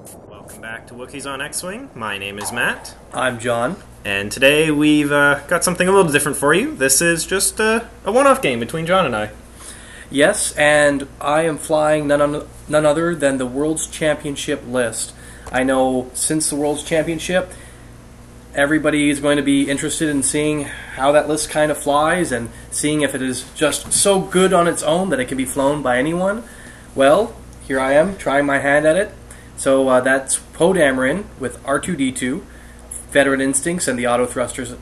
Welcome back to Wookies on X-Wing. My name is Matt. I'm John. And today we've got something a little different for you. This is just a one-off game between John and I. Yes, and I am flying none other than the World's Championship list. I know since the World's Championship, everybody is going to be interested in seeing how that list kind of flies and seeing if it is just so good on its own that it can be flown by anyone. Well, here I am, trying my hand at it. So that's Poe Dameron with R2-D2, Veteran Instincts and the Autothrusters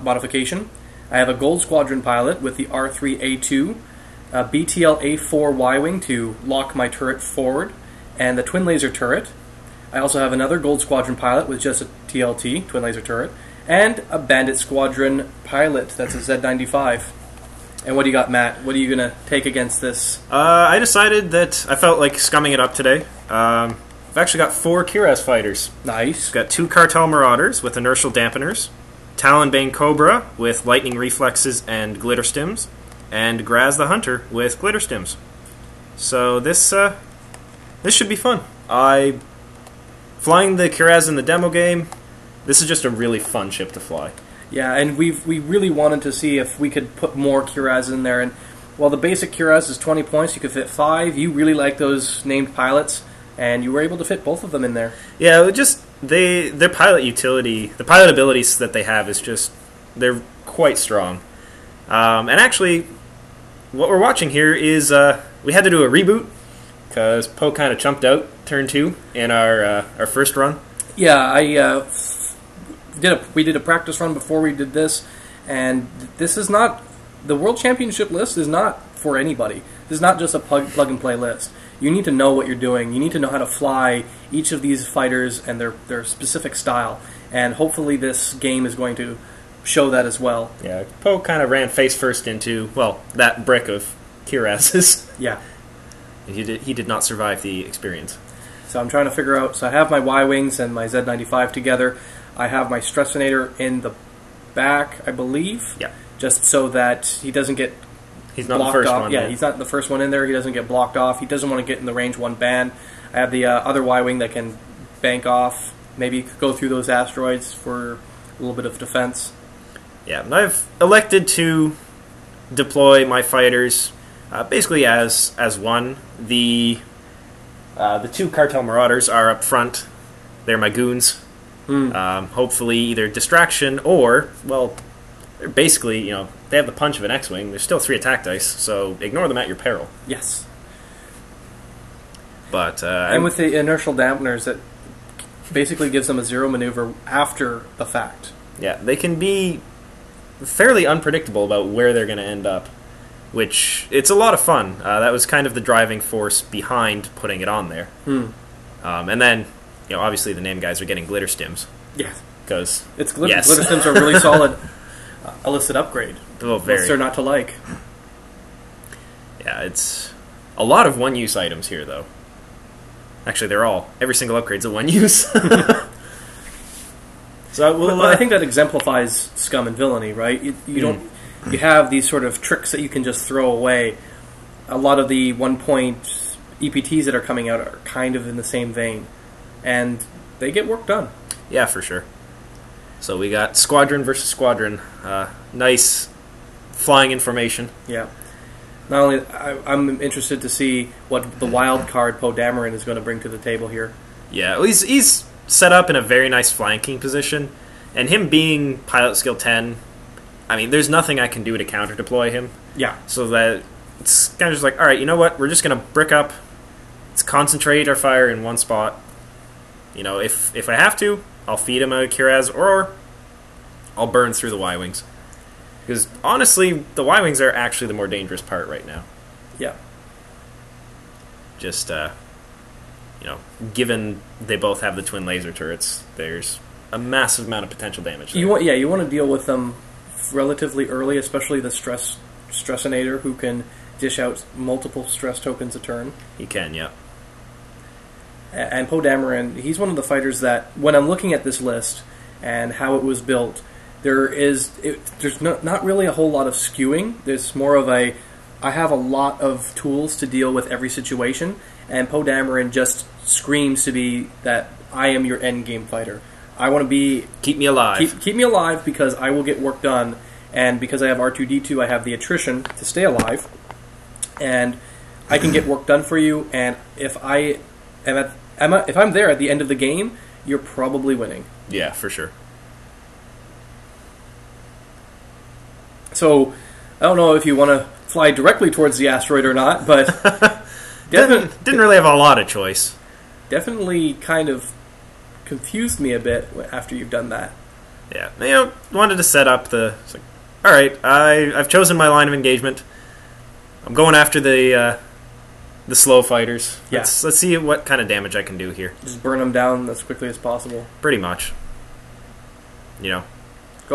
modification. I have a Gold Squadron pilot with the R3-A2, a BTLA4 Ywing to lock my turret forward, and the twin laser turret. I also have another Gold Squadron pilot with just a TLT, twin laser turret, and a Bandit Squadron pilot, that's a Z95. And what do you got, Matt? What are you going to take against this? I decided that I felt like scumming it up today. I've actually got 4 Kiraxz fighters. Nice. I've got 2 Cartel Marauders with Inertial Dampeners, Talonbane Cobra with Lightning Reflexes and Glitterstims, and Graz the Hunter with Glitterstims. So this should be fun. Flying the Kiraxz in the demo game, this is just a really fun ship to fly. Yeah, and we really wanted to see if we could put more Kiraxz in there. And while the basic Kiraxz is 20 points, you could fit 5. You really like those named pilots, and you were able to fit both of them in there. Yeah, just their pilot utility, the pilot abilities that they have is just, they're quite strong. And actually, what we're watching here is we had to do a reboot because Poe kind of chumped out turn 2 in our first run. Yeah, we did a practice run before we did this, and this is not, the World Championship list is not for anybody. This is not just a plug and play list. You need to know what you're doing. You need to know how to fly each of these fighters and their specific style, and hopefully this game is going to show that as well. Yeah, Poe kind of ran face first into, well, that brick of Kiraxz. Yeah. He did not survive the experience. So I'm trying to figure out, so I have my Y-Wings and my Z95 together. I have my Stressinator in the back, I believe. Yeah. Just so that he doesn't get He's not the first off. one. Yeah, he's not the first one in there. He doesn't get blocked off. He doesn't want to get in the range 1 band. I have the other Y-Wing that can bank off, maybe go through those asteroids for a little bit of defense. Yeah, and I've elected to deploy my fighters basically as one. The 2 Cartel Marauders are up front. They're my goons. Hopefully either distraction or, well, they're basically, you know, they have the punch of an X-Wing. There's still 3 attack dice, so ignore them at your peril. Yes. But and with the inertial dampeners, that basically gives them a 0 maneuver after the fact. Yeah, they can be fairly unpredictable about where they're going to end up, which, it's a lot of fun. That was kind of the driving force behind putting it on there. And then, you know, obviously the name guys are getting Glitterstims. Yeah. Because, it's Glitterstims are really solid illicit upgrade. Oh, very. What's there not to like? Yeah, it's a lot of one-use items here, though. Actually, every single upgrade's a one-use. So, well, I think that exemplifies scum and villainy, right? You have these sort of tricks that you can just throw away. A lot of the 1-point EPTs that are coming out are kind of in the same vein, and they get work done. Yeah, for sure. So we got Squadron versus Squadron. Nice flying information. Yeah. Not only, I'm interested to see what the wild card Poe Dameron is going to bring to the table here. Yeah, well, he's set up in a very nice flanking position, and him being pilot skill 10, I mean, there's nothing I can do to counter deploy him. Yeah. So that it's kind of just like, all right, you know what? We're just going to brick up. Let's concentrate our fire in one spot. You know, if I have to, I'll feed him a Kiraxz, or I'll burn through the Y-Wings. Because, honestly, the Y-Wings are actually the more dangerous part right now. Yeah. Just, you know, given they both have the twin laser turrets, there's a massive amount of potential damage there. You want to deal with them relatively early, especially the Stressinator, who can dish out multiple stress tokens a turn. He can, yeah. And Poe Dameron, he's one of the fighters that, when I'm looking at this list and how it was built, there's not really a whole lot of skewing. There's more of I have a lot of tools to deal with every situation, and Poe Dameron just screams to be that I am your end game fighter. I want to be... Keep me alive. Keep me alive because I will get work done. And because I have R2-D2, I have the attrition to stay alive. And I can get work done for you. And if I am if I'm there at the end of the game, you're probably winning. Yeah, for sure. So, I don't know if you want to fly directly towards the asteroid or not, but... didn't really have a lot of choice. Definitely kind of confused me a bit after you've done that. Yeah, wanted to set up the... It's like, all right, I've chosen my line of engagement. I'm going after the slow fighters. Yeah. Let's see what kind of damage I can do here. Just burn them down as quickly as possible. Pretty much. Go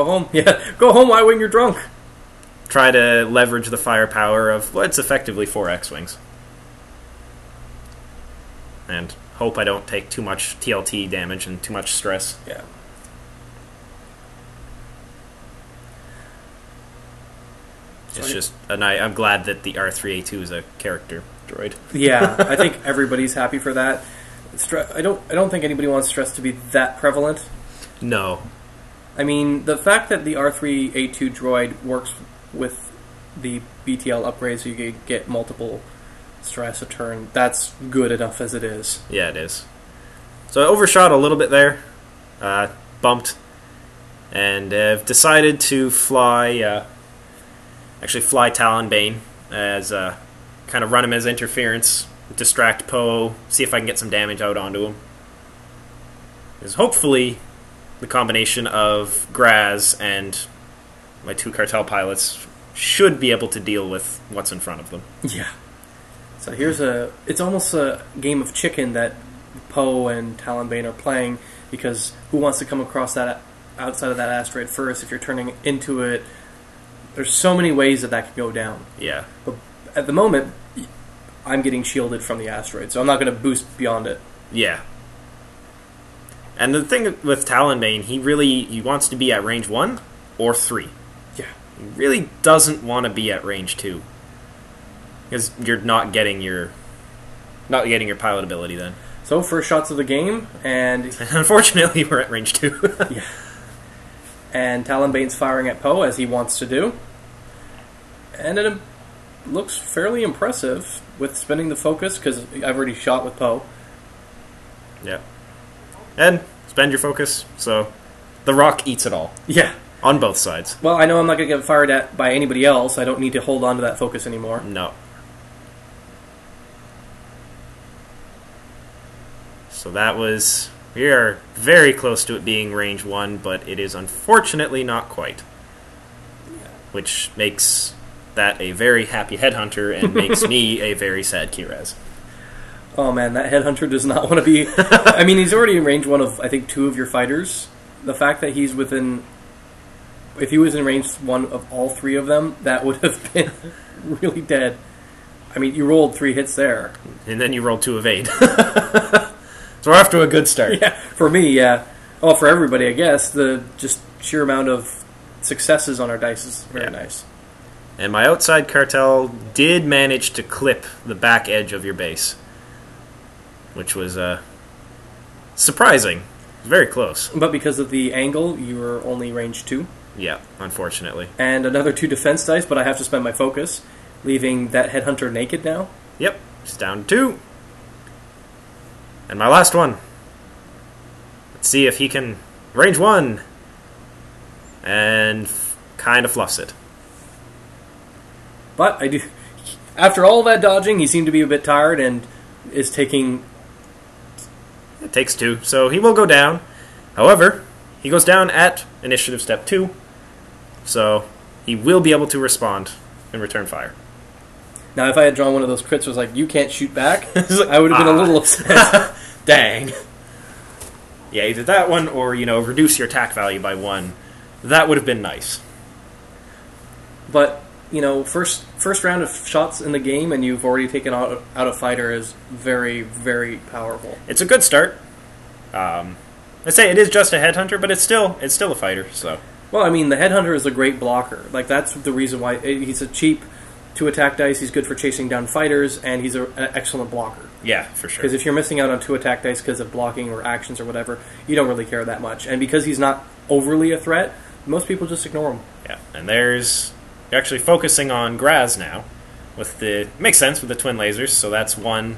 home. Yeah, go home, Ywing, you're drunk. Try to leverage the firepower of what's effectively 4 X-Wings. And hope I don't take too much TLT damage and too much stress. Yeah. It's just, and I'm glad that the R3A2 is a character droid. Yeah, I think everybody's happy for that. I don't think anybody wants stress to be that prevalent. No. I mean, the fact that the R3A2 droid works with the BTL upgrades so you can get multiple stress a turn, that's good enough as it is. Yeah, it is. So I overshot a little bit there, bumped, and I've decided to fly Talonbane as kind of run him as interference, distract Poe, see if I can get some damage out onto him. Because hopefully the combination of Graz and my 2 cartel pilots should be able to deal with what's in front of them. Yeah. So it's almost a game of chicken that Poe and Talonbane are playing, because who wants to come across that outside of that asteroid first if you're turning into it? There's so many ways that can go down. Yeah. But at the moment, I'm getting shielded from the asteroid, so I'm not going to boost beyond it. Yeah. And the thing with Talonbane, he wants to be at range 1 or 3. Yeah. He really doesn't want to be at range 2. Because you're not getting your pilot ability then. So, first shots of the game, and... Unfortunately, we're at range 2. Yeah. And Talonbane's firing at Poe, as he wants to do. And it looks fairly impressive with spinning the focus, because I've already shot with Poe. Yeah. And spend your focus, so the rock eats it all. Yeah. On both sides. Well, I know I'm not going to get fired at by anybody else. I don't need to hold on to that focus anymore. No. So that was... We are very close to it being range 1, but it is unfortunately not quite. Which makes that a very happy headhunter and makes me a very sad Kiraxz. Oh man, that headhunter does not want to be... I mean, he's already in range 1 of, I think, 2 of your fighters. The fact that he's within... If he was in range 1 of all 3 of them, that would have been really dead. I mean, you rolled 3 hits there. And then you rolled 2 of 8. So we're off to a good start. Yeah, for me, yeah. Well, for everybody, I guess. The just sheer amount of successes on our dice is very nice. And my outside cartel did manage to clip the back edge of your base, which was surprising. Very close. But because of the angle, you were only range 2. Yeah, unfortunately. And another 2 defense dice, but I have to spend my focus, leaving that headhunter naked now. Yep, it's down to 2. And my last one. Let's see if he can range 1 and kind of fluffs it. But I do. After all that dodging, he seemed to be a bit tired and is taking... It takes 2, so he will go down. However, he goes down at initiative step 2, so he will be able to respond and return fire. Now, if I had drawn one of those crits was like, you can't shoot back, I would have been a little upset. Dang. Yeah, either that one or, reduce your attack value by 1. That would have been nice. But, first round of shots in the game and you've already taken out a fighter is very, very powerful. It's a good start. I say it is just a headhunter, but it's still a fighter, so... Well, I mean, the headhunter is a great blocker. Like, that's the reason why he's a cheap 2 attack dice. He's good for chasing down fighters, and he's an excellent blocker. Yeah, for sure. Because if you're missing out on 2 attack dice because of blocking or actions or whatever, you don't really care that much. And because he's not overly a threat, most people just ignore him. Yeah, and there's... You're actually focusing on Graz now. With the... Makes sense with the twin lasers, so that's one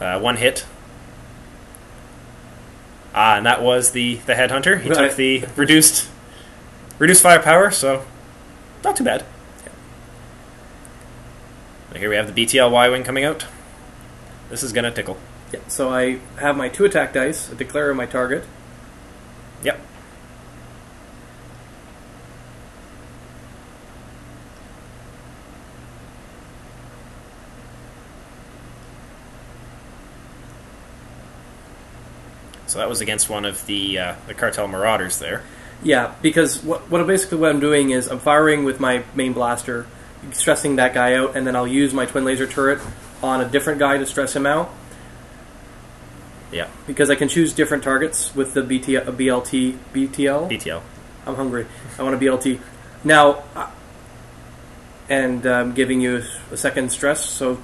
hit. And that was the headhunter. He took the reduced firepower, so not too bad. Yeah. Here we have the BTL Ywing coming out. This is gonna tickle. Yeah, so I have my 2 attack dice, I declare my target. Yep. So that was against one of the Cartel Marauders there. Yeah, because what I'm doing is I'm firing with my main blaster, stressing that guy out, and then I'll use my twin laser turret on a different guy to stress him out. Yeah. Because I can choose different targets with the BTL. BTL. I'm hungry. I want a BLT. Now, and I'm giving you a second stress, so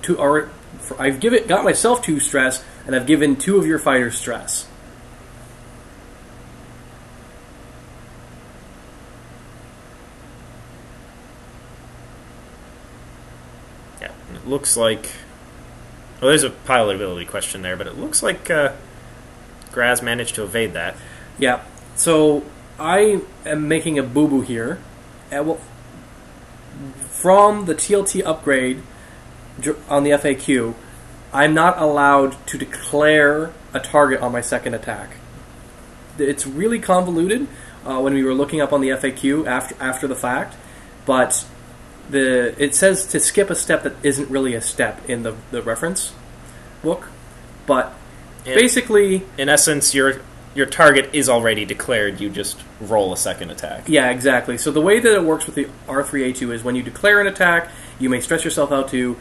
I've got myself 2 stress, and I've given 2 of your fighters stress. It looks like... Well, there's a pilot ability question there, but it looks like Graz managed to evade that. Yeah, so I am making a boo-boo here. From the TLT upgrade on the FAQ, I'm not allowed to declare a target on my second attack. It's really convoluted when we were looking up on the FAQ after the fact, but... it says to skip a step that isn't really a step in the reference book, but basically... In essence, your target is already declared, you just roll a second attack. Yeah, exactly. So the way that it works with the R3A2 is when you declare an attack, you may stress yourself out to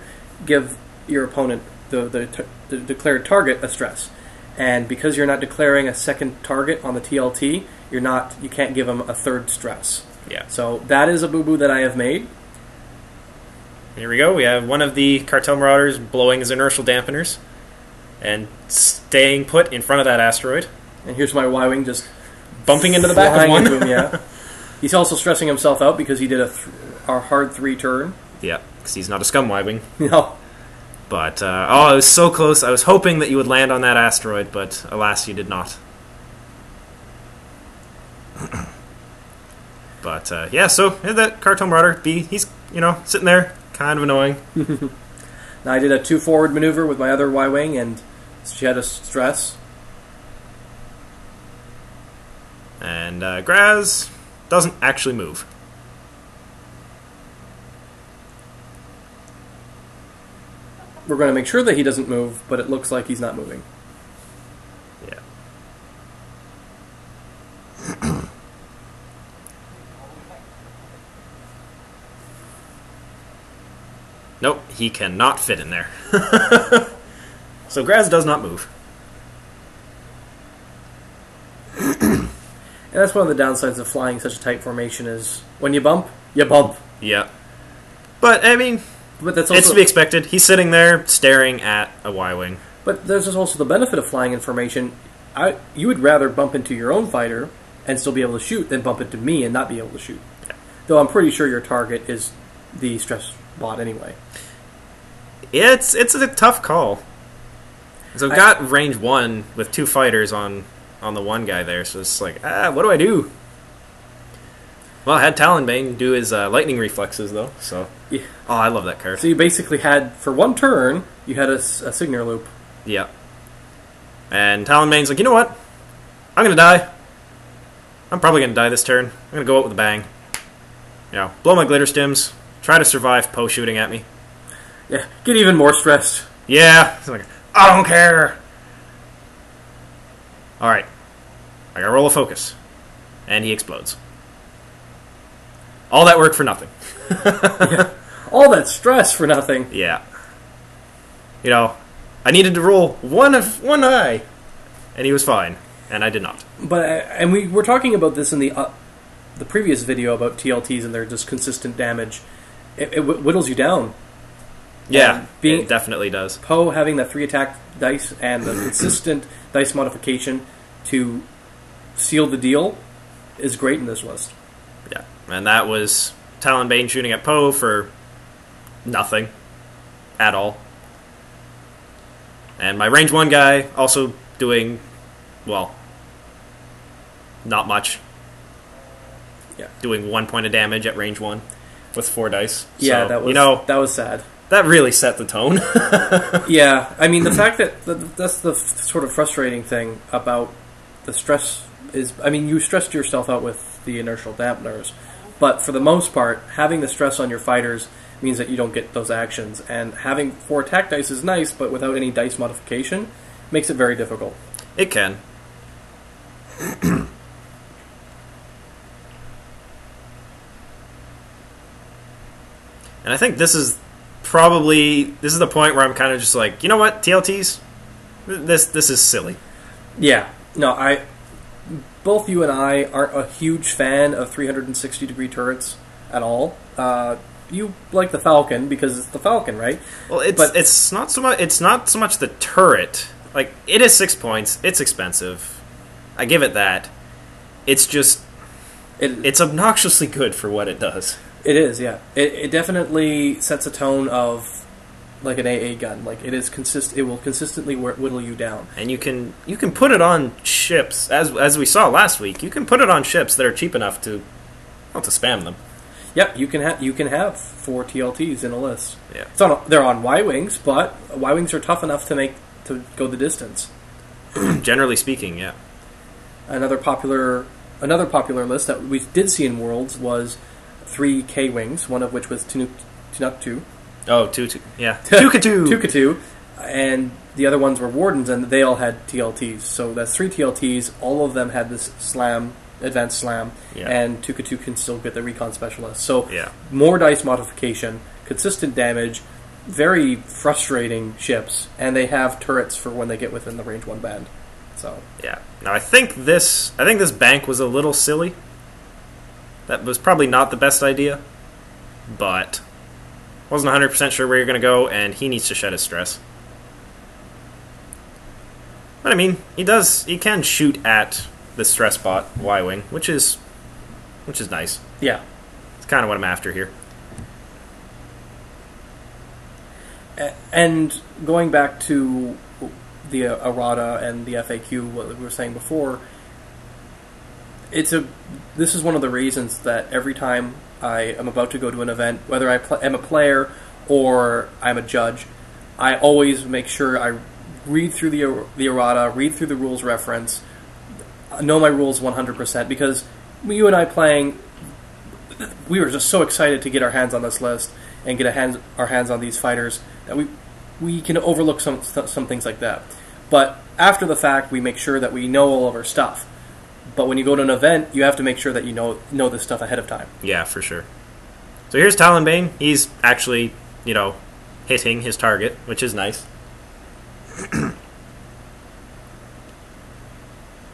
give your opponent, the declared target, a stress. And because you're not declaring a second target on the TLT, you can't give them a third stress. Yeah. So that is a boo-boo that I have made. Here we go. We have one of the Cartel Marauders blowing his inertial dampeners and staying put in front of that asteroid. And here's my Y-Wing just bumping into the back of one. Into him, yeah. He's also stressing himself out because he did a hard 3 turn. Yeah, because he's not a scum Y-Wing. No. But, it was so close. I was hoping that you would land on that asteroid, but alas, you did not. But, yeah, so that Cartel Marauder, he's, sitting there. Kind of annoying. Now I did a 2 forward maneuver with my other Y-Wing, and she had a stress. And Graz doesn't actually move. We're going to make sure that he doesn't move, but it looks like he's not moving. Yeah. Nope, he cannot fit in there. So Graz does not move. And that's one of the downsides of flying such a tight formation is when you bump, you bump. Yeah. But, I mean, that's also, it's to be expected. He's sitting there staring at a Y-Wing. But there's just also the benefit of flying in formation. You would rather bump into your own fighter and still be able to shoot than bump into me and not be able to shoot. Yeah. Though I'm pretty sure your target is the stress bot anyway. It's a tough call. So I've got range 1 with 2 fighters on the one guy there, so it's like, what do I do? Well, I had Talonbane do his lightning reflexes, though, so... Yeah. Oh, I love that card. So you basically had, for 1 turn, you had a Signer loop. Yeah. And Talonbane's like, you know what? I'm gonna die. I'm probably gonna die this turn. I'm gonna go out with a bang. Blow my Glitterstims, try to survive Poe shooting at me. Yeah, get even more stressed. Yeah. It's like, I don't care. Alright. I gotta roll a focus. And he explodes. All that work for nothing. Yeah. All that stress for nothing. Yeah. I needed to roll one eye. And he was fine. And I did not. But and we were talking about this in the previous video about TLTs and their just consistent damage. it whittles you down. Yeah, it definitely does. Poe having the 3 attack dice and the consistent dice modification to seal the deal is great in this list. Yeah, and that was Talonbane shooting at Poe for nothing at all. And my range 1 guy also doing, well, not much. Yeah. Doing 1 point of damage at range 1 with 4 dice. Yeah, so, that was sad. That really set the tone. Yeah, I mean, the fact that's the sort of frustrating thing about the stress is, I mean, you stressed yourself out with the inertial dampeners, but for the most part, having the stress on your fighters means that you don't get those actions, and having 4 attack dice is nice, but without any dice modification, makes it very difficult. It can. And I think this is the point where I'm kind of just like, you know what, TLTs, this is silly. Yeah, no, both you and I aren't a huge fan of 360-degree turrets at all. You like the Falcon because it's the Falcon, right? Well, it's not so much the turret. Like, it is 6 points. It's expensive. I give it that. It's just it's obnoxiously good for what it does. It is, yeah. It definitely sets a tone of like an AA gun. Like, it is it will consistently whittle you down. And you can put it on ships, as we saw last week. You can put it on ships that are cheap enough to spam them. Yep, you can have 4 TLTs in a list. Yeah, they're on Y-wings, but Y-wings are tough enough to go the distance. Generally speaking, yeah. Another popular list that we did see in Worlds was 3 K-wings, one of which was Tunuk-2. Oh, yeah. Tukatu. And the other ones were Wardens, and they all had TLTs. So that's 3 TLTs. All of them had this advanced slam, and Tukatu can still get the recon specialist. So more dice modification, consistent damage, very frustrating ships, and they have turrets for when they get within the range 1 band. So yeah. Now I think this bank was a little silly. That was probably not the best idea, but wasn't 100% sure where you're going to go, and he needs to shed his stress. But I mean, he can shoot at the stress bot Y-wing, which is nice. Yeah, it's kind of what I'm after here. And going back to the errata and the FAQ, what we were saying before, this is one of the reasons that every time I am about to go to an event, whether I am a player or I'm a judge, I always make sure I read through the errata, read through the rules reference, know my rules 100%, because you and I playing, we were just so excited to get our hands on this list and get our hands on these fighters that we can overlook some things like that. But after the fact, we make sure that we know all of our stuff. But when you go to an event, you have to make sure that you know this stuff ahead of time. Yeah, for sure. So here's Talonbane. He's actually, hitting his target, which is nice.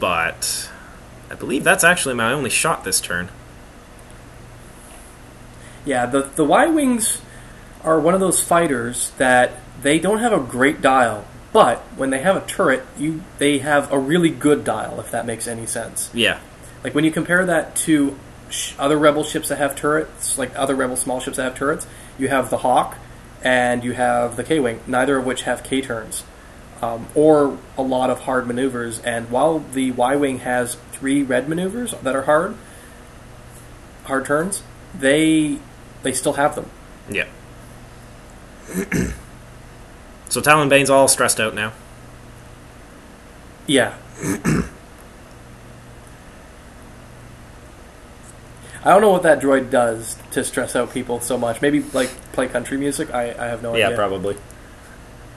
But I believe that's actually my only shot this turn. Yeah, the Y-Wings are one of those fighters that they don't have a great dial, but when they have a turret, they have a really good dial, if that makes any sense. Yeah. Like, when you compare that to other Rebel ships that have turrets, like other Rebel small ships that have turrets, you have the Hawk and you have the K-Wing, neither of which have K-turns. Or a lot of hard maneuvers, and while the Y-Wing has 3 red maneuvers that are hard turns, they still have them. Yeah. So Talonbane's all stressed out now. Yeah. I don't know what that droid does to stress out people so much. Maybe, like, play country music? I have no idea. Yeah, probably.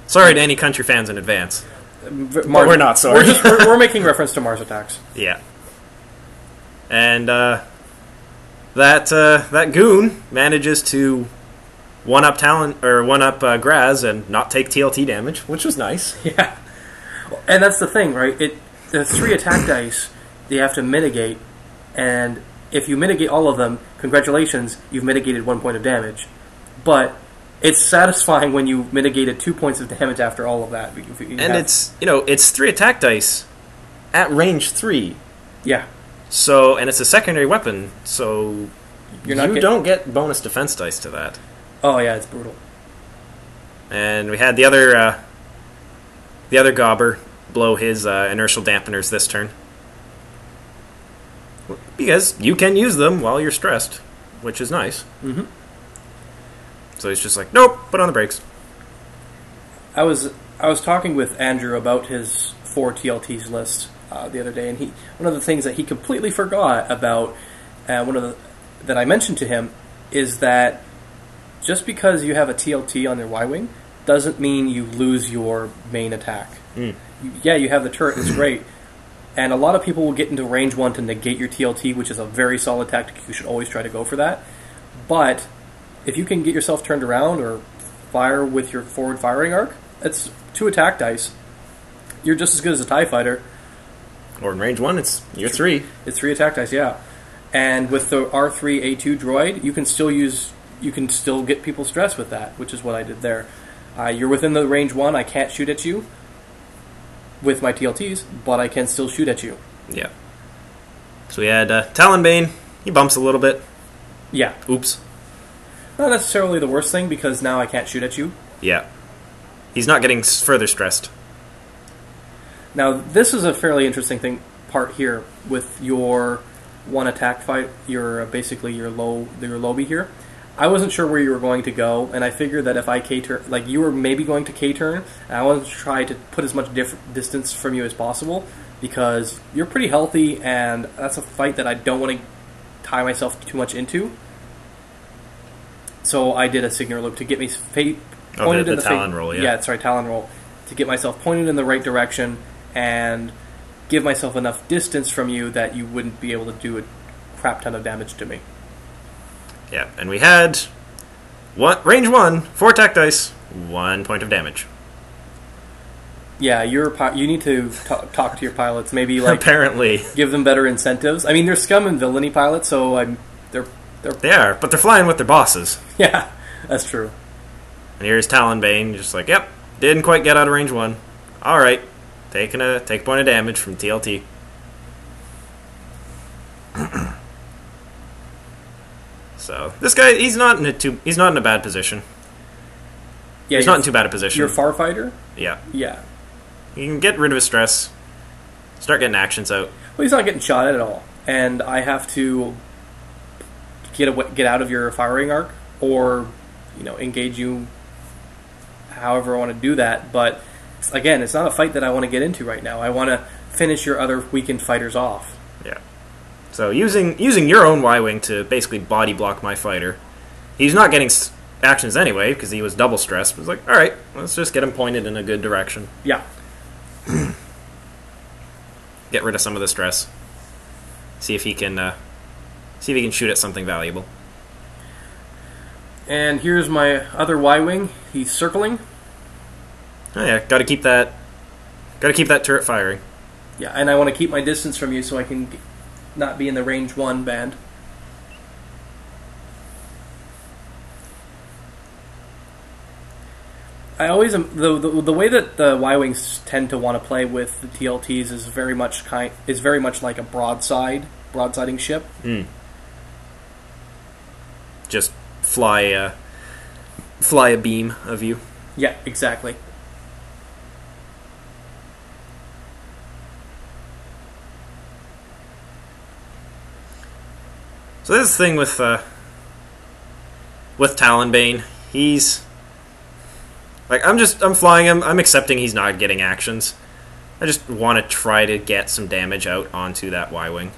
Sorry to any country fans in advance. But we're not sorry. We're making reference to Mars Attacks. Yeah. And that goon manages to one-up Graz and not take TLT damage, which was nice. Yeah. And that's the thing, right? The 3 attack dice you have to mitigate, and if you mitigate all of them, congratulations, you've mitigated 1 point of damage. But it's satisfying when you mitigated 2 points of damage after all of that. And it's, it's 3 attack dice at range 3. Yeah. So, and it's a secondary weapon, so you don't get bonus defense dice to that. Oh yeah, it's brutal. And we had the other Gobber blow his Inertial Dampeners this turn. Because you can use them while you're stressed, which is nice. Mm-hmm. So he's just like, nope, put on the brakes. I was talking with Andrew about his 4 TLTs list the other day, and one of the things that he completely forgot about, that I mentioned to him, is that just because you have a TLT on your Ywing doesn't mean you lose your main attack. Yeah, you have the turret, it's great. And a lot of people will get into range 1 to negate your TLT, which is a very solid tactic. You should always try to go for that. But if you can get yourself turned around or fire with your forward firing arc, it's 2 attack dice. You're just as good as a TIE fighter. Or in range 1, you're 3. It's 3 attack dice, yeah. And with the R3A2 droid, you can still get people stressed with that, which is what I did there. You're within the range 1, I can't shoot at you with my TLTs, but I can still shoot at you. Yeah. So we had Talonbane. He bumps a little bit. Yeah. Oops. Not necessarily the worst thing, because now I can't shoot at you. Yeah. He's not getting further stressed. Now, this is a fairly interesting part here with your 1 attack fight, basically your lobby here. I wasn't sure where you were going to go, and I figured that if I K-turn, like you were maybe going to K-turn, and I wanted to try to put as much distance from you as possible, because you're pretty healthy, and that's a fight that I don't want to tie myself too much into. So I did a Signature loop to get me pointed in the Talon roll, yeah. Yeah, sorry, Talon roll, to get myself pointed in the right direction and give myself enough distance from you that you wouldn't be able to do a crap ton of damage to me. Yeah, and we had range 1, 4 attack dice, 1 point of damage. Yeah, you need to talk to your pilots. Maybe apparently give them better incentives. I mean, they're scum and villainy pilots, so they are, but they're flying with their bosses. Yeah, that's true. And here's Talonbane, just like, yep, didn't quite get out of range 1. All right, take a point of damage from TLT. So this guy, he's not in a bad position. Yeah, he's not in too bad a position. You're a farfighter? Yeah. Yeah. You can get rid of his stress, start getting actions out. Well, he's not getting shot at all, and I have to get out of your firing arc, or engage you however I want to do that. But again, it's not a fight that I want to get into right now. I want to finish your other weakened fighters off. Yeah. So using your own Y-Wing to basically body block my fighter. He's not getting actions anyway because he was double stressed. But it's like, all right, let's just get him pointed in a good direction. Yeah. Get rid of some of the stress. See if he can shoot at something valuable. And here's my other Y-Wing. He's circling. Oh yeah, got to keep that turret firing. Yeah, and I want to keep my distance from you so I can not be in the range 1 band. I always the way that the Y-Wings tend to want to play with the TLTs is very much like a broadsiding ship. Just fly a beam of you. Yeah, exactly. So this is the thing with Talonbane. He's like, I'm flying him. I'm accepting he's not getting actions. I just want to try to get some damage out onto that Y-Wing.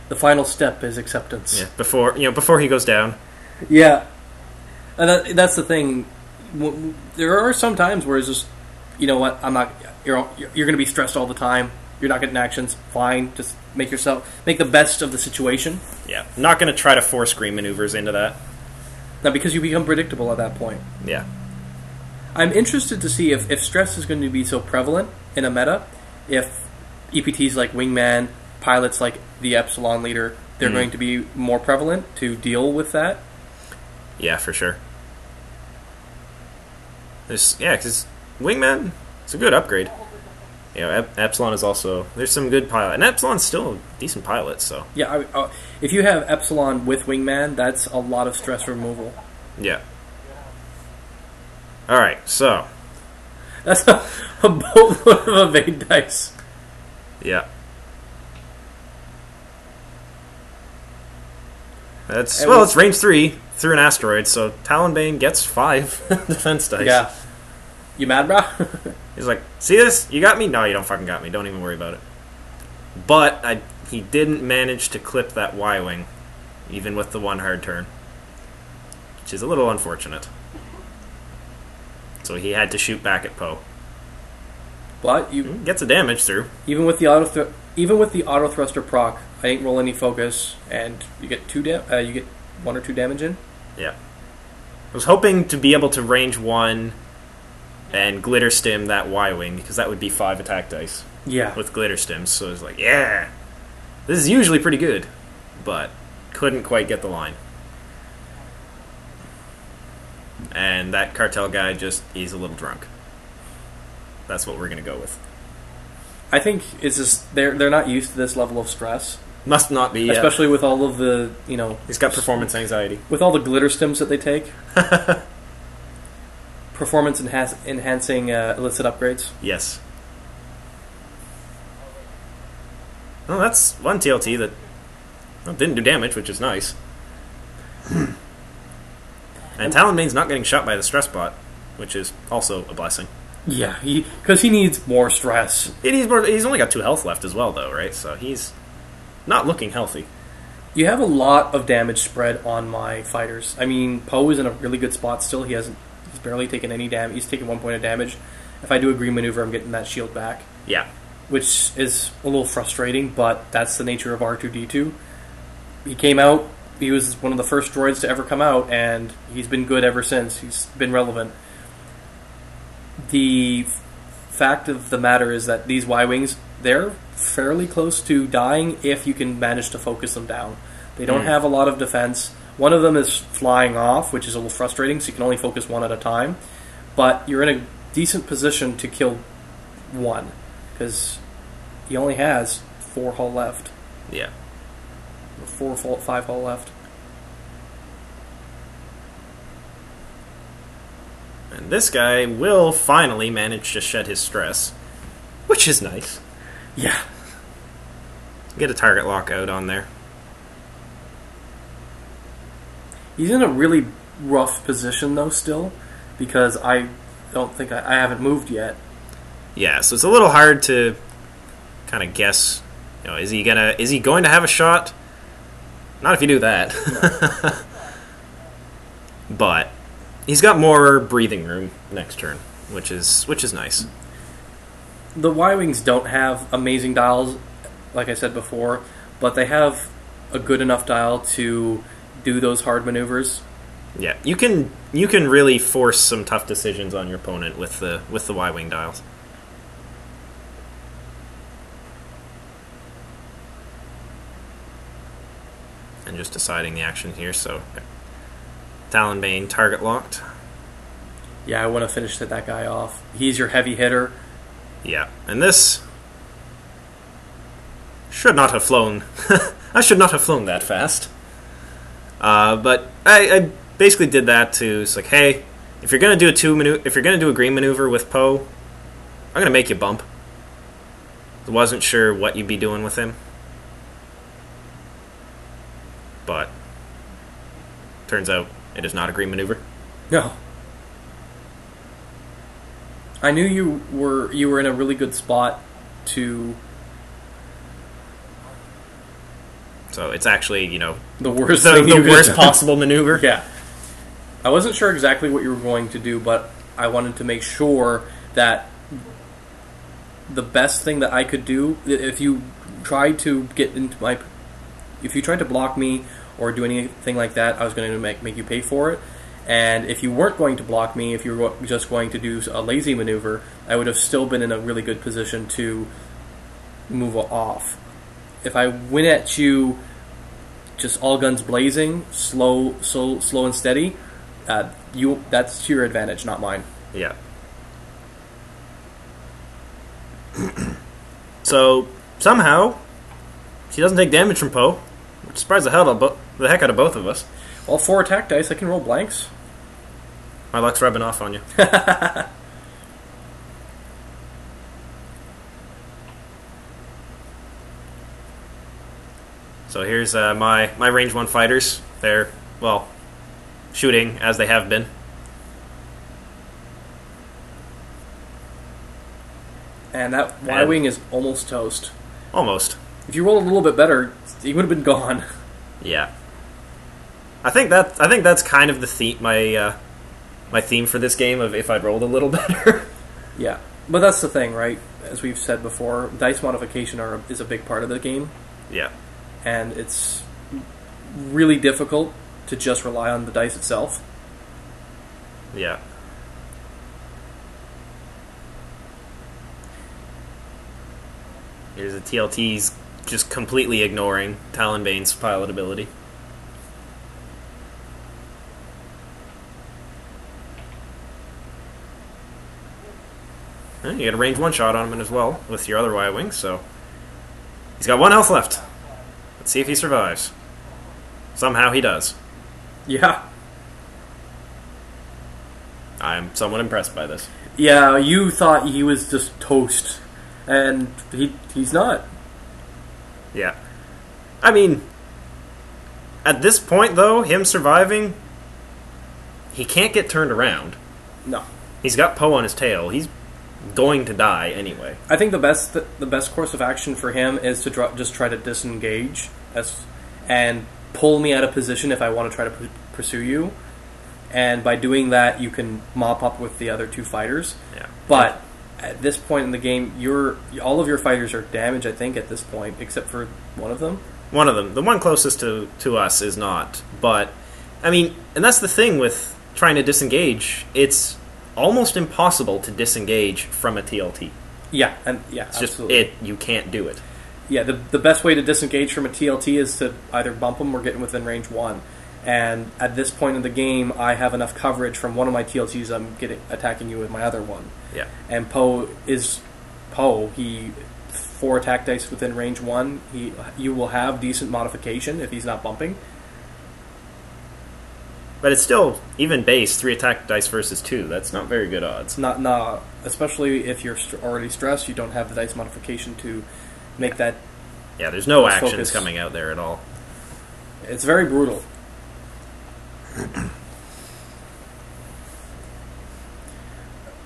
The final step is acceptance. Yeah, before he goes down. Yeah, and that's the thing. There are some times where it's just, you know what, I'm not. You're going to be stressed all the time. You're not getting actions. Fine, just make the best of the situation. Yeah, I'm not going to try to force screen maneuvers into that. Now, because you become predictable at that point. Yeah. I'm interested to see if stress is going to be so prevalent in a meta, if EPTs like Wingman, pilots like the Epsilon leader, they're going to be more prevalent to deal with that. Yeah, for sure. Because Wingman, it's a good upgrade. You know, Epsilon is also, there's some good pilot, and Epsilon's still a decent pilot. So yeah, if you have Epsilon with Wingman, that's a lot of stress removal. yeah. All right, so That's a boatload of evade dice. yeah. It's range 3 through an asteroid, so Talonbane gets 5 defense dice. Yeah. You mad, brah? He's like, see this? You got me? No, you don't fucking got me. Don't even worry about it. But he didn't manage to clip that Y-Wing, even with the 1 hard turn. Which is a little unfortunate. So he had to shoot back at Poe. But you gets a damage through. Even with the Autothruster proc, I didn't roll any focus, and you get 1 or 2 damage in. Yeah. I was hoping to be able to range 1 and Glitterstim that Y-Wing, because that would be 5 attack dice. Yeah. With Glitterstim, so I was like, yeah! This is usually pretty good, but couldn't quite get the line. And that Cartel guy he's a little drunk. That's what we're going to go with. I think it's just, they're not used to this level of stress. Must not be, especially with all of the, He's got performance anxiety. With all the Glitterstims that they take. Performance enhancing illicit upgrades. Yes. Well, that's one TLT that didn't do damage, which is nice. And Talonbane's not getting shot by the stress bot, which is also a blessing. Yeah, because he needs more stress. He's only got 2 health left as well, though, right? So he's not looking healthy. You have a lot of damage spread on my fighters. I mean, Poe is in a really good spot still. He's barely taken any damage. He's taken 1 point of damage. If I do a green maneuver, I'm getting that shield back. Yeah. Which is a little frustrating, but that's the nature of R2-D2. He came out, he was one of the first droids to ever come out, and he's been good ever since. He's been relevant. The fact of the matter is that these Y-Wings, they're fairly close to dying if you can manage to focus them down. They don't have a lot of defense. One of them is flying off, which is a little frustrating, so you can only focus 1 at a time. But you're in a decent position to kill 1, because he only has 4 hull left. Yeah. 5 hull left. And this guy will finally manage to shed his stress, which is nice. Yeah. Get a target lockout on there. He's in a really rough position, though, still, because I don't think I haven't moved yet. Yeah, so it's a little hard to kind of guess. Is he going to have a shot? Not if you do that. But he's got more breathing room next turn, which is nice. The Y-Wings don't have amazing dials, like I said before, but they have a good enough dial to do those hard maneuvers. Yeah, you can really force some tough decisions on your opponent with the Y-Wing dials. And just deciding the action here, so Talonbane target locked. Yeah, I want to finish that guy off. He's your heavy hitter. Yeah, and this should not have flown. I should not have flown that fast. But I basically did that to. It's like, hey, if you're gonna do a green maneuver with Poe, I'm gonna make you bump. I wasn't sure what you'd be doing with him, but turns out it is not a green maneuver. No. I knew you were in a really good spot to. So it's actually, the worst the worst possible maneuver. Yeah. I wasn't sure exactly what you were going to do, but I wanted to make sure that the best thing that I could do, if you tried to block me or do anything like that, I was going to make you pay for it. And if you weren't going to block me, if you were just going to do a lazy maneuver, I would have still been in a really good position to move off. If I went at you just all guns blazing, slow and steady, that's to your advantage, not mine. Yeah. So, somehow, she doesn't take damage from Poe, which surprised the heck out of both of us. Well, 4 attack dice, I can roll blanks. My luck's rubbing off on you. So here's my range 1 fighters. They're, well, shooting as they have been. And that Y-Wing is almost toast. Almost. If you rolled a little bit better, he would have been gone. Yeah. I think that's kind of the theme, my theme for this game of if I'd rolled a little better. Yeah, but that's the thing, right? As we've said before, dice modification is a big part of the game. Yeah. And it's really difficult to just rely on the dice itself. Yeah. Here's the TLT's just completely ignoring Talonbane's pilot ability. You get a range 1 shot on him as well with your other Y-Wing, so he's got 1 health left. Let's see if he survives. Somehow he does. Yeah. I'm somewhat impressed by this. Yeah, you thought he was just toast, and he's not. Yeah. I mean, at this point, though, him surviving, he can't get turned around. No. He's got Poe on his tail. He's going to die anyway. I think the best course of action for him is to just try to disengage and pull me out of position if I want to try to pursue you. And by doing that, you can mop up with the other 2 fighters. Yeah. But at this point in the game, all of your fighters are damaged, I think, at this point, except for one of them. One of them. The one closest to us is not. But, I mean, and that's the thing with trying to disengage. It's almost impossible to disengage from a TLT. Yeah, it's absolutely. just you can't do it. Yeah, the best way to disengage from a TLT is to either bump them or get within range 1. And at this point in the game, I have enough coverage from one of my TLTs. I'm attacking you with my other one. Yeah. And Poe. He 4 attack dice within range 1. You will have decent modification if he's not bumping. But it's still, even base, 3 attack dice versus 2. That's not very good odds. Not especially if you're already stressed. You don't have the dice modification to make that. Yeah, there's no actions focus. coming out there at all. It's very brutal.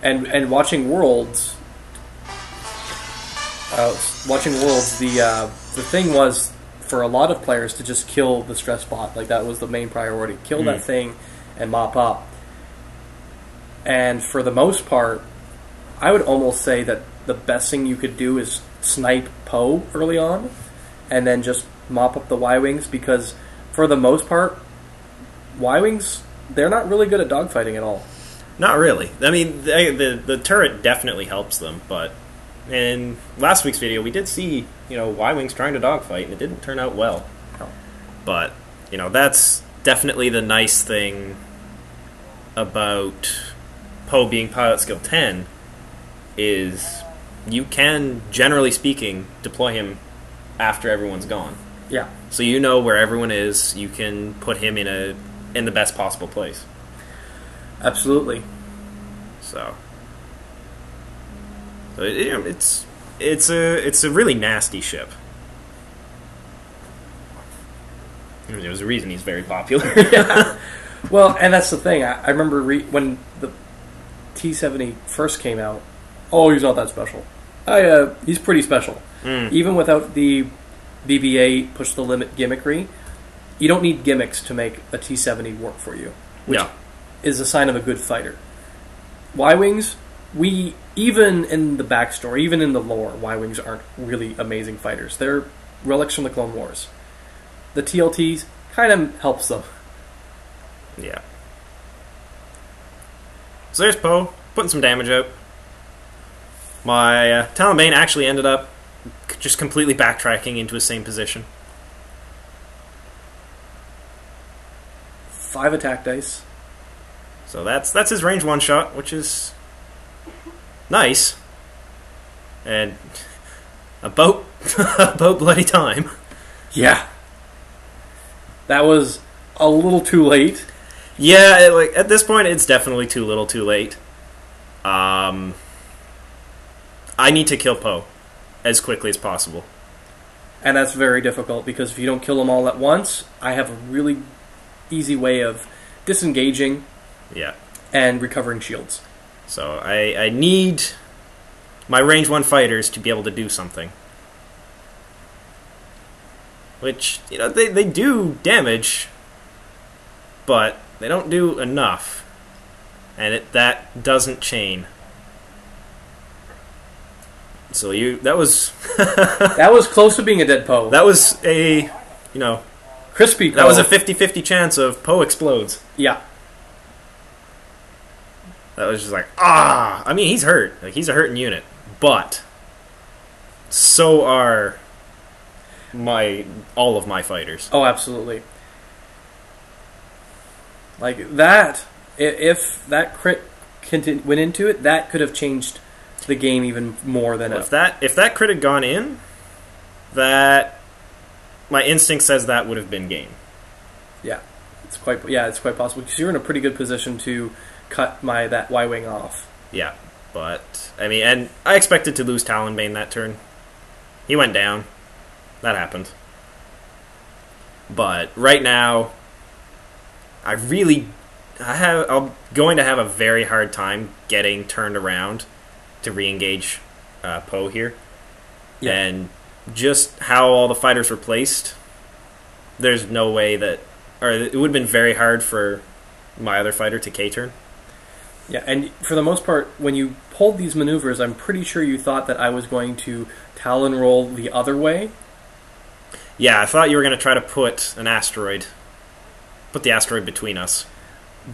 And watching Worlds, the thing was for a lot of players to just kill the stress bot. Like, that was the main priority. Kill that thing and mop up. And for the most part, I would almost say that the best thing you could do is snipe Poe early on and then just mop up the Y-Wings, because for the most part, Y-Wings, they're not really good at dogfighting at all. Not really. I mean, the turret definitely helps them, but in last week's video, we did see, Y-Wings trying to dogfight, and it didn't turn out well. No. But, that's definitely the nice thing about Poe being pilot skill 10, is you can, generally speaking, deploy him after everyone's gone. Yeah. So you know where everyone is, you can put him in the best possible place. Absolutely. So it's a really nasty ship. There's a reason he's very popular. Yeah. Well, and that's the thing. I remember when the T-70 first came out. Oh, he's not that special. He's pretty special. Even without the BB-8 push the limit gimmickry, you don't need gimmicks to make a T-70 work for you, which is a sign of a good fighter. Y-Wings, even in the backstory, even in the lore, Y-Wings aren't really amazing fighters. They're relics from the Clone Wars. The TLTs kind of helps them. Yeah. So there's Poe, putting some damage out. My Talonbane actually ended up just completely backtracking into his same position. 5 attack dice. So that's his range one shot, which is nice. And about bloody time. Yeah. That was a little too late. Yeah, like at this point, it's definitely too little, too late. I need to kill Poe as quickly as possible. And that's very difficult, because if you don't kill them all at once, I have a really easy way of disengaging and recovering shields. So I need my range 1 fighters to be able to do something. Which, you know, they do damage, but they don't do enough. And that doesn't chain. So that was... that was close to being a dead Poe. That was a, you know... crispy Poe. That was a 50-50 chance of Poe explodes. Yeah. That was just like, I mean, he's hurt. Like, he's a hurting unit. But so are all of my fighters. Oh, absolutely. Like, that... If that crit went into it, that could have changed the game even more than if that crit had gone in, that my instinct says that would have been game. Yeah, it's quite possible, because you're in a pretty good position to cut that Ywing off. Yeah, but I mean, and I expected to lose Talonbane that turn. He went down. That happened. But right now, I'm going to have a very hard time getting turned around to re-engage Poe here. Yeah. And just how all the fighters were placed, there's no way that... Or it would have been very hard for my other fighter to K-turn. Yeah, and for the most part, when you pulled these maneuvers, I'm pretty sure you thought that I was going to Talon roll the other way. Yeah, I thought you were going to try to put the asteroid between us.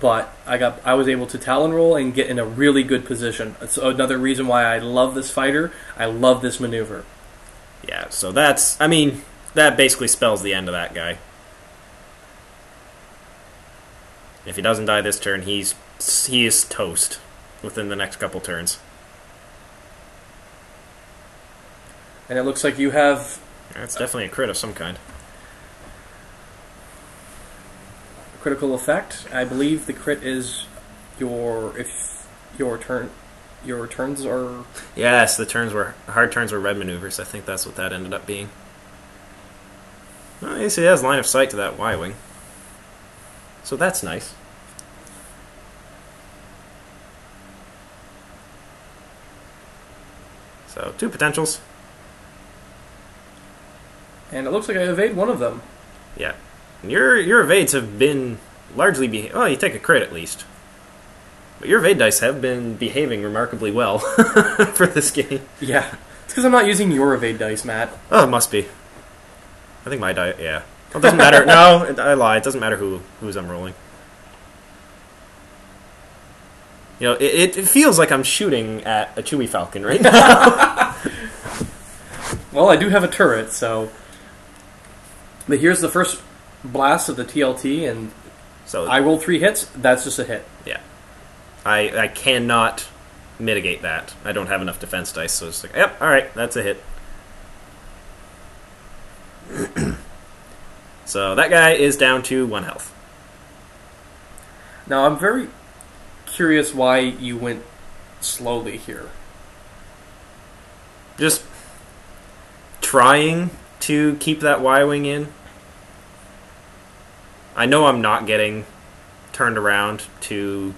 But I was able to Talon roll and get in a really good position. It's another reason why I love this fighter. I love this maneuver. Yeah, so that basically spells the end of that guy. If he doesn't die this turn, he is toast within the next couple turns. And it looks like you have... That's definitely a crit of some kind. Critical effect. I believe the crit is if your turns are... Yes, hard turns were red maneuvers. I think that's what that ended up being. Well, you see, he has line of sight to that Ywing. So that's nice. So 2 potentials. And it looks like I evade one of them. Yeah. Your evades have been largely well, you take a crit at least. But your evade dice have been behaving remarkably well for this game. Yeah. It's because I'm not using your evade dice, Matt. Oh, it must be. I think my die, yeah. Well, it doesn't matter. No, I lie. It doesn't matter whose I'm rolling. You know, it feels like I'm shooting at a Chewie Falcon right now. Well, I do have a turret, so... But here's the first blast of the TLT, and so I roll 3 hits. That's just a hit. Yeah. I cannot mitigate that. I don't have enough defense dice, so it's like, yep, alright, that's a hit. So that guy is down to 1 health. Now, I'm very curious why you went slowly here. Just trying to keep that Y-Wing in. I know I'm not getting turned around to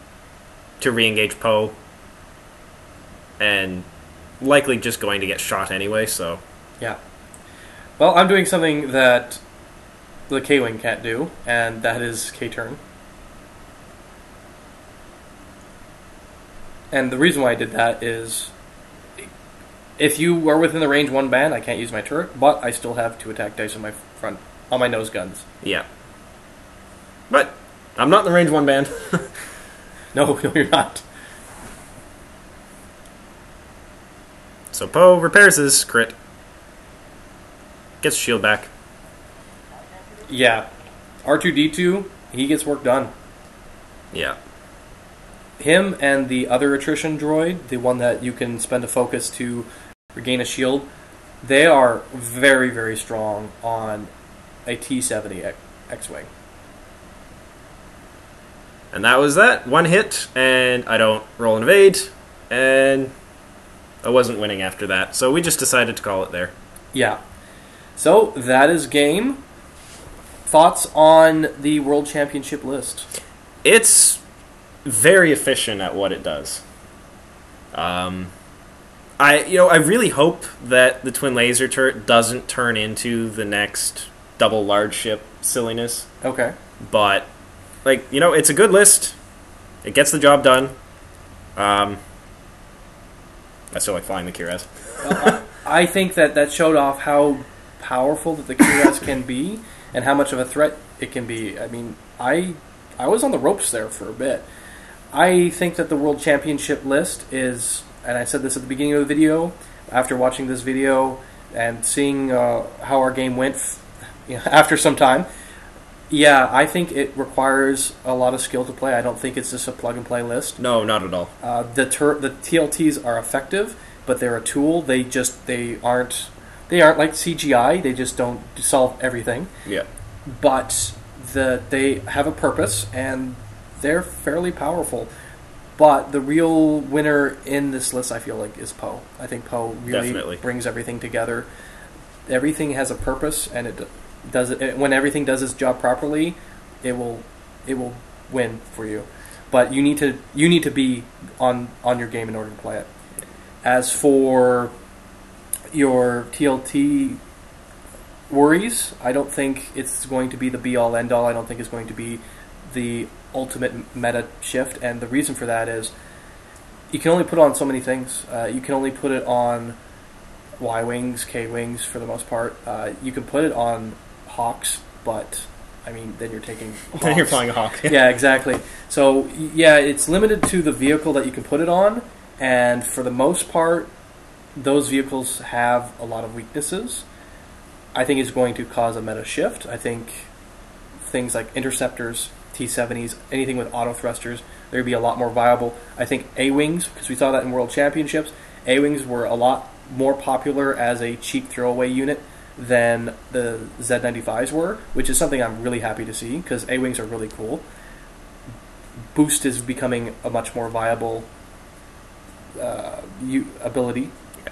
re-engage Poe, and likely just going to get shot anyway, so... Yeah. Well, I'm doing something that the K-Wing can't do, and that is K-turn. And the reason why I did that is, if you are within the range 1 band, I can't use my turret, but I still have 2 attack dice on my nose guns. Yeah. But I'm not in the range 1 band. No, you're not. So Poe repairs his crit. Gets shield back. Yeah. R2-D2, he gets work done. Yeah. him and the other attrition droid, the one that you can spend a focus to regain a shield, they are very, very strong on a T-70 X-Wing. And that was that. One hit, and I don't roll and evade, and I wasn't winning after that. So we just decided to call it there. Yeah. So that is game. Thoughts on the World Championship list? It's very efficient at what it does. I really hope that the twin laser turret doesn't turn into the next double large ship silliness. Okay. But it's a good list. It gets the job done. I still like flying the Kiraxz. I think that showed off how powerful that the Kiraxz can be and how much of a threat it can be. I mean, I was on the ropes there for a bit. I think that the World Championship list is, and I said this at the beginning of the video, after watching this video and seeing how our game went after some time, yeah, I think it requires a lot of skill to play. I don't think it's just a plug-and-play list. No, not at all. The TLTs are effective, but they're a tool. They aren't like CGI. They just don't solve everything. Yeah. But they have a purpose, and they're fairly powerful. But the real winner in this list, I feel like, is Poe. I think Poe really brings everything together. Everything has a purpose, and it does it. When everything does its job properly, it will win for you. But you need to be on your game in order to play it. As for your TLT worries, I don't think it's going to be the be-all, end-all. I don't think it's going to be the ultimate meta shift, and the reason for that is you can only put on so many things. You can only put it on Y-Wings, K-Wings for the most part. You can put it on Hawks, but I mean, then you're taking Hawks. Then you're flying a Hawk. Yeah, exactly. So, yeah, it's limited to the vehicle that you can put it on, and for the most part, those vehicles have a lot of weaknesses. I think it's going to cause a meta shift. I think things like interceptors, T-70s, anything with Autothrusters, they're going to be a lot more viable. I think A-Wings, because we saw that in World Championships, A-Wings were a lot more popular as a cheap throwaway unit than the Z95s were, which is something I'm really happy to see, because A-Wings are really cool. Boost is becoming a much more viable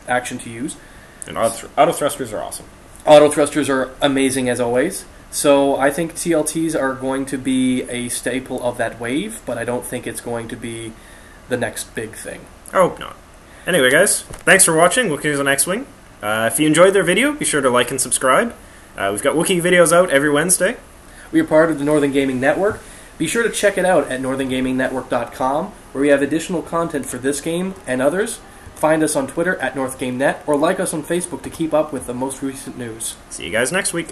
action to use. And Autothrusters are awesome. Autothrusters are amazing as always. So I think TLTs are going to be a staple of that wave, but I don't think it's going to be the next big thing. I hope not. Anyway, guys, thanks for watching Wookies on X-Wing. If you enjoyed their video, be sure to like and subscribe. We've got Wookiee videos out every Wednesday. We are part of the Northern Gaming Network. Be sure to check it out at northerngamingnetwork.com, where we have additional content for this game and others. Find us on Twitter at NorthGameNet, or like us on Facebook to keep up with the most recent news. See you guys next week.